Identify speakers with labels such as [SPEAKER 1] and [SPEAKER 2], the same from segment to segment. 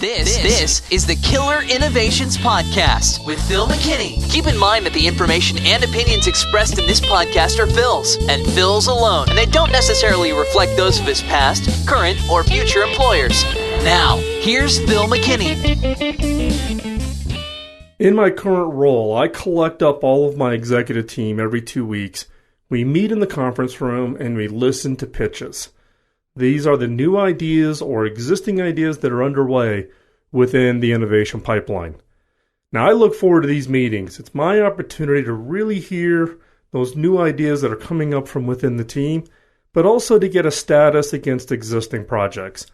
[SPEAKER 1] This is the Killer Innovations Podcast with Phil McKinney. Keep in mind that the information and opinions expressed in this podcast are Phil's, and Phil's alone, and they don't necessarily reflect those of his past, current, or future employers. Now, here's Phil McKinney.
[SPEAKER 2] In my current role, I collect up all of my executive team every 2 weeks. We meet in the conference room and we listen to pitches. These are the new ideas or existing ideas that are underway within the innovation pipeline. Now, I look forward to these meetings. It's my opportunity to really hear those new ideas that are coming up from within the team, but also to get a status against existing projects.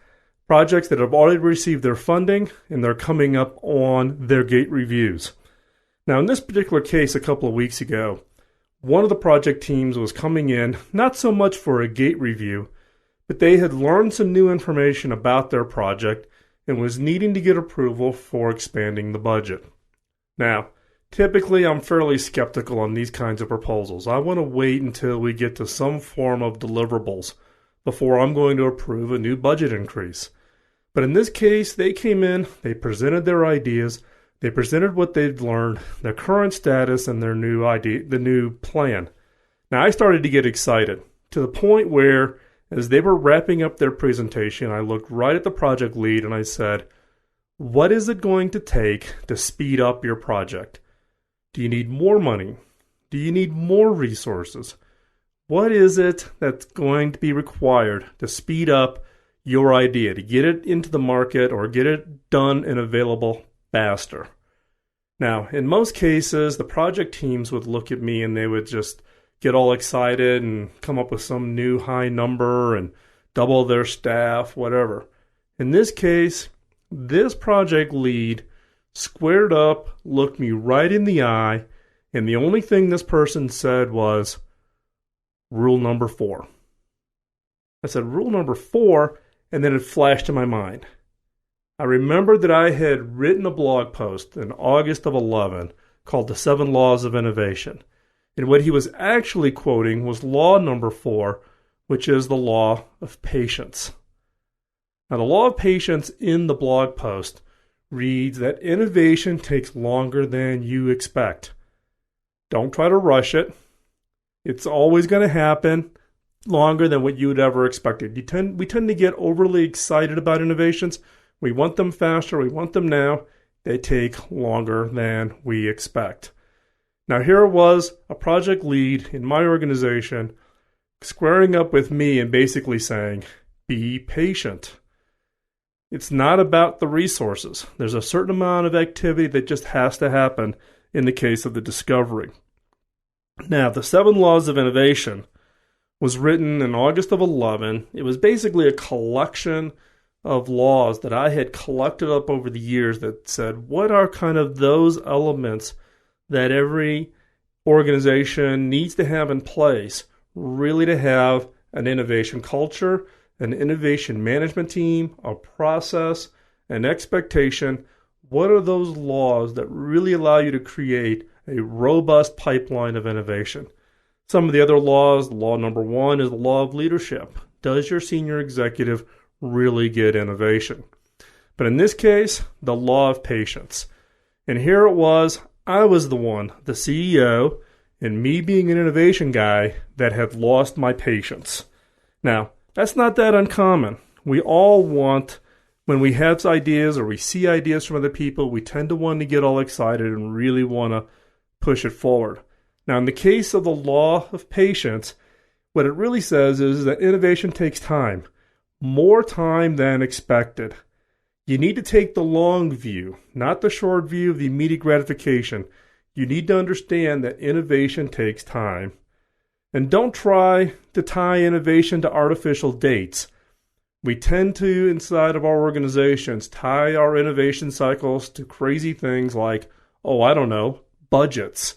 [SPEAKER 2] Projects that have already received their funding and they're coming up on their gate reviews. Now, in this particular case, a couple of weeks ago, one of the project teams was coming in, not so much for a gate review, but they had learned some new information about their project and was needing to get approval for expanding the budget. Now, typically I'm fairly skeptical on these kinds of proposals. I want to wait until we get to some form of deliverables before I'm going to approve a new budget increase. But in this case, they came in, they presented their ideas, they presented what they'd learned, their current status, and their new idea, the new plan. Now, I started to get excited to the point where, as they were wrapping up their presentation, I looked right at the project lead and I said, what is it going to take to speed up your project? Do you need more money? Do you need more resources? What is it that's going to be required to speed up your idea, to get it into the market or get it done and available faster? Now, in most cases, the project teams would look at me and they would just get all excited and come up with some new high number and double their staff, whatever. In this case, this project lead squared up, looked me right in the eye, and the only thing this person said was, rule number 4. I said, rule number 4, and then it flashed in my mind. I remembered that I had written a blog post in August of 2011 called The 7 Laws of Innovation. And what he was actually quoting was law number 4, which is the law of patience. Now, the law of patience in the blog post reads that innovation takes longer than you expect. Don't try to rush it. It's always going to happen longer than what you would ever expected. We tend to get overly excited about innovations. We want them faster. We want them now. They take longer than we expect. Now, here was a project lead in my organization squaring up with me and basically saying, be patient. It's not about the resources. There's a certain amount of activity that just has to happen in the case of the discovery. Now, the 7 Laws of Innovation was written in August of 2011. It was basically a collection of laws that I had collected up over the years that said, what are kind of those elements that every organization needs to have in place really to have an innovation culture, an innovation management team, a process, an expectation. What are those laws that really allow you to create a robust pipeline of innovation? Some of the other laws, law number 1 is the law of leadership. Does your senior executive really get innovation? But in this case, the law of patience. And here it was, I was the one, the CEO, and me being an innovation guy, that had lost my patience. Now, that's not that uncommon. We all want, when we have ideas or we see ideas from other people, we tend to want to get all excited and really want to push it forward. Now, in the case of the law of patience, what it really says is that innovation takes time, more time than expected. You need to take the long view, not the short view of the immediate gratification. You need to understand that innovation takes time. And don't try to tie innovation to artificial dates. We tend to, inside of our organizations, tie our innovation cycles to crazy things like, budgets,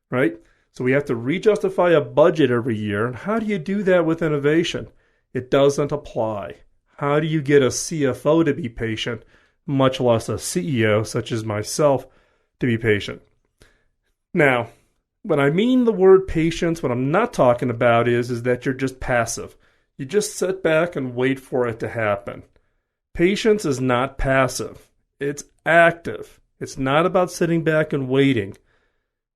[SPEAKER 2] right? So we have to re-justify a budget every year. And how do you do that with innovation? It doesn't apply. How do you get a CFO to be patient, much less a CEO, such as myself, to be patient? Now, when I mean the word patience, what I'm not talking about is that you're just passive. You just sit back and wait for it to happen. Patience is not passive. It's active. It's not about sitting back and waiting.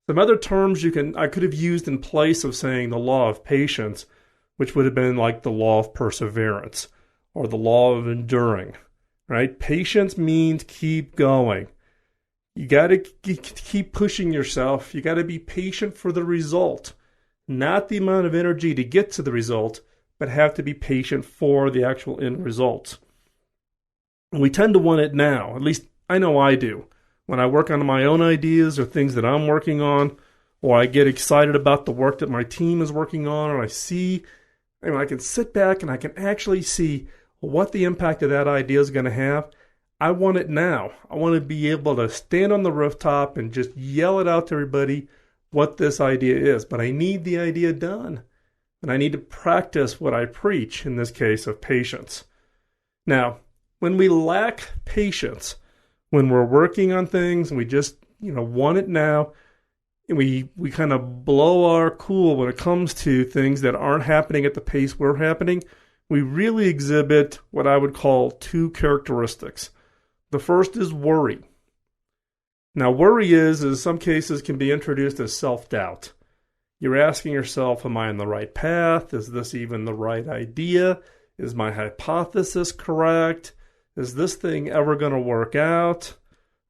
[SPEAKER 2] Some other terms I could have used in place of saying the law of patience, which would have been like the law of perseverance or the law of enduring, right? Patience means keep going. You got to keep pushing yourself. You got to be patient for the result, not the amount of energy to get to the result, but have to be patient for the actual end result. And we tend to want it now. At least I know I do. When I work on my own ideas or things that I'm working on, or I get excited about the work that my team is working on, and I can sit back and I can actually see what the impact of that idea is going to have. I want it now. I want to be able to stand on the rooftop and just yell it out to everybody what this idea is. But I need the idea done. And I need to practice what I preach, in this case of patience. Now, when we lack patience, when we're working on things and we just, want it now, and we kind of blow our cool when it comes to things that aren't happening at the pace we're happening, we really exhibit what I would call two characteristics. The first is worry. Now, worry is in some cases can be introduced as self-doubt. You're asking yourself, am I on the right path? Is this even the right idea? Is my hypothesis correct? Is this thing ever going to work out?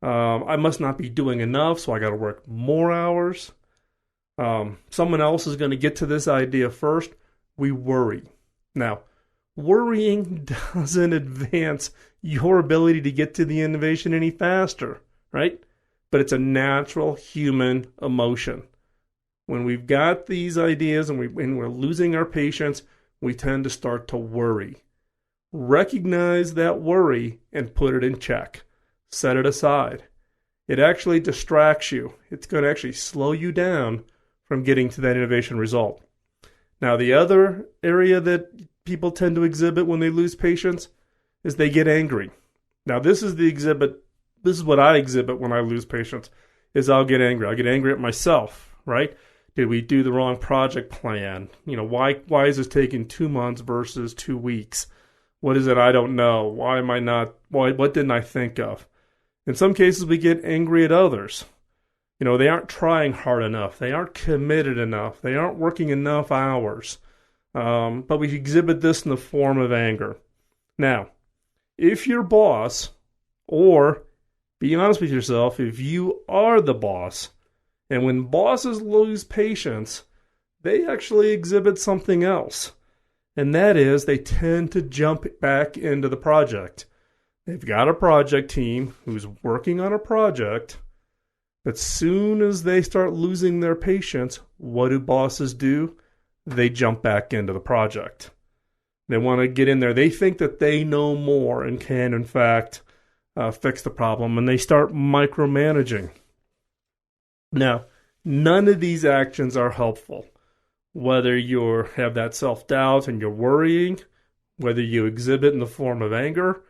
[SPEAKER 2] I must not be doing enough, so I got to work more hours. Someone else is going to get to this idea first. We worry. Now, worrying doesn't advance your ability to get to the innovation any faster, right? But it's a natural human emotion. When we've got these ideas and we're losing our patience, we tend to start to worry. Recognize that worry and put it in check. Set it aside. It actually distracts you. It's going to actually slow you down from getting to that innovation result. Now, the other area that people tend to exhibit when they lose patience is they get angry. Now, this is what I exhibit when I lose patience, is I'll get angry. I'll get angry at myself, right? Did we do the wrong project plan? Why is this taking 2 months versus 2 weeks? What is it I don't know? What didn't I think of? In some cases, we get angry at others. They aren't trying hard enough. They aren't committed enough. They aren't working enough hours. But we exhibit this in the form of anger. Now, if your boss, or be honest with yourself, if you are the boss, and when bosses lose patience, they actually exhibit something else. And that is they tend to jump back into the project. They've got a project team who's working on a project, but soon as they start losing their patience, what do bosses do? They jump back into the project. They want to get in there. They think that they know more and can, in fact, fix the problem, and they start micromanaging. Now, none of these actions are helpful. Whether you have that self-doubt and you're worrying, whether you exhibit in the form of anger,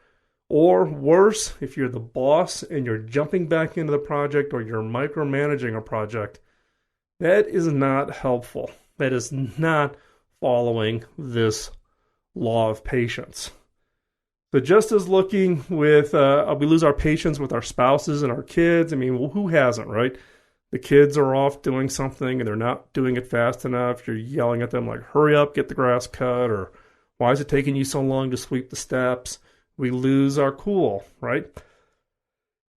[SPEAKER 2] or worse, if you're the boss and you're jumping back into the project or you're micromanaging a project, that is not helpful. That is not following this law of patience. So just as looking with, we lose our patience with our spouses and our kids. Who hasn't, right? The kids are off doing something and they're not doing it fast enough. You're yelling at them like, hurry up, get the grass cut, or why is it taking you so long to sweep the steps? We lose our cool, right?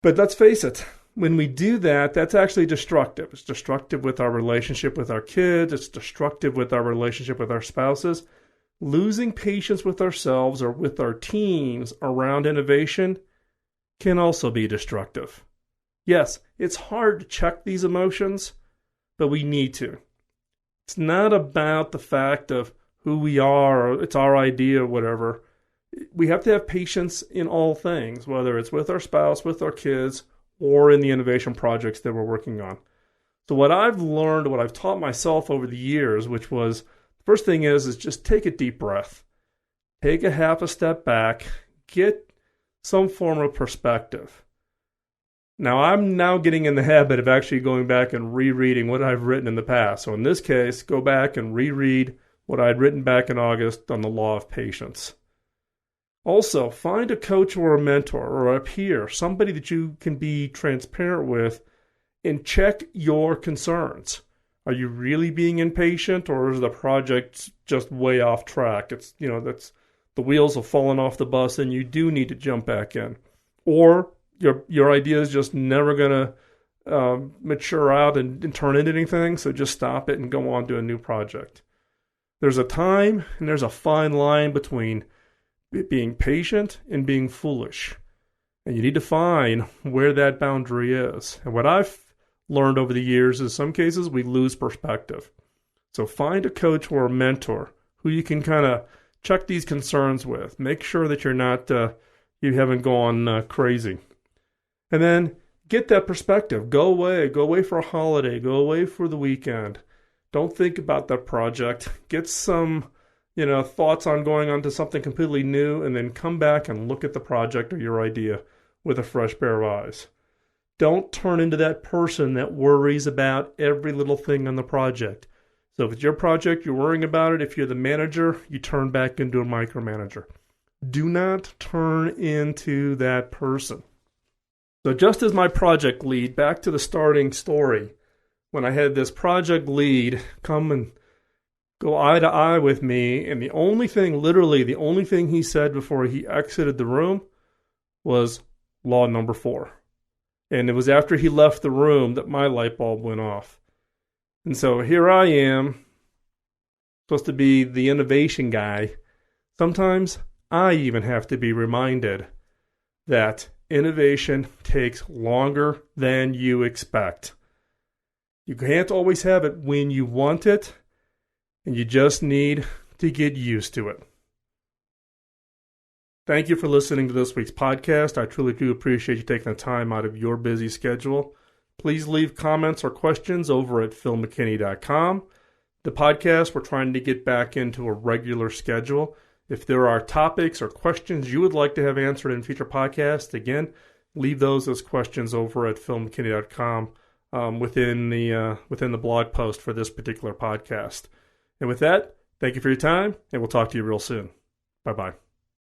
[SPEAKER 2] But let's face it, when we do that, that's actually destructive. It's destructive with our relationship with our kids. It's destructive with our relationship with our spouses. Losing patience with ourselves or with our teams around innovation can also be destructive. Yes, it's hard to check these emotions, but we need to. It's not about the fact of who we are or it's our idea or whatever. We have to have patience in all things, whether it's with our spouse, with our kids, or in the innovation projects that we're working on. So what I've learned, what I've taught myself over the years, which was, the first thing is just take a deep breath. Take a half a step back. Get some form of perspective. Now, I'm now getting in the habit of actually going back and rereading what I've written in the past. So in this case, go back and reread what I'd written back in August on the law of patience. Also, find a coach or a mentor or a peer, somebody that you can be transparent with, and check your concerns. Are you really being impatient, or is the project just way off track? That's the wheels have fallen off the bus and you do need to jump back in. Or your idea is just never going to mature out and turn into anything, so just stop it and go on to a new project. There's a time and there's a fine line between being patient and being foolish. And you need to find where that boundary is. And what I've learned over the years is some cases we lose perspective. So find a coach or a mentor who you can kind of check these concerns with. Make sure that you haven't gone crazy. And then get that perspective. Go away for a holiday, go away for the weekend. Don't think about that project. Get some, thoughts on going on to something completely new, and then come back and look at the project or your idea with a fresh pair of eyes. Don't turn into that person that worries about every little thing on the project. So if it's your project, you're worrying about it. If you're the manager, you turn back into a micromanager. Do not turn into that person. So just as my project lead, back to the starting story, when I had this project lead come and go eye to eye with me, and literally the only thing he said before he exited the room was law number 4. And it was after he left the room that my light bulb went off. And so here I am, supposed to be the innovation guy. Sometimes I even have to be reminded that innovation takes longer than you expect. You can't always have it when you want it, and you just need to get used to it. Thank you for listening to this week's podcast. I truly do appreciate you taking the time out of your busy schedule. Please leave comments or questions over at philmckinney.com. The podcast, we're trying to get back into a regular schedule. If there are topics or questions you would like to have answered in future podcasts, again, leave those as questions over at philmckinney.com within the blog post for this particular podcast. And with that, thank you for your time, and we'll talk to you real soon. Bye-bye.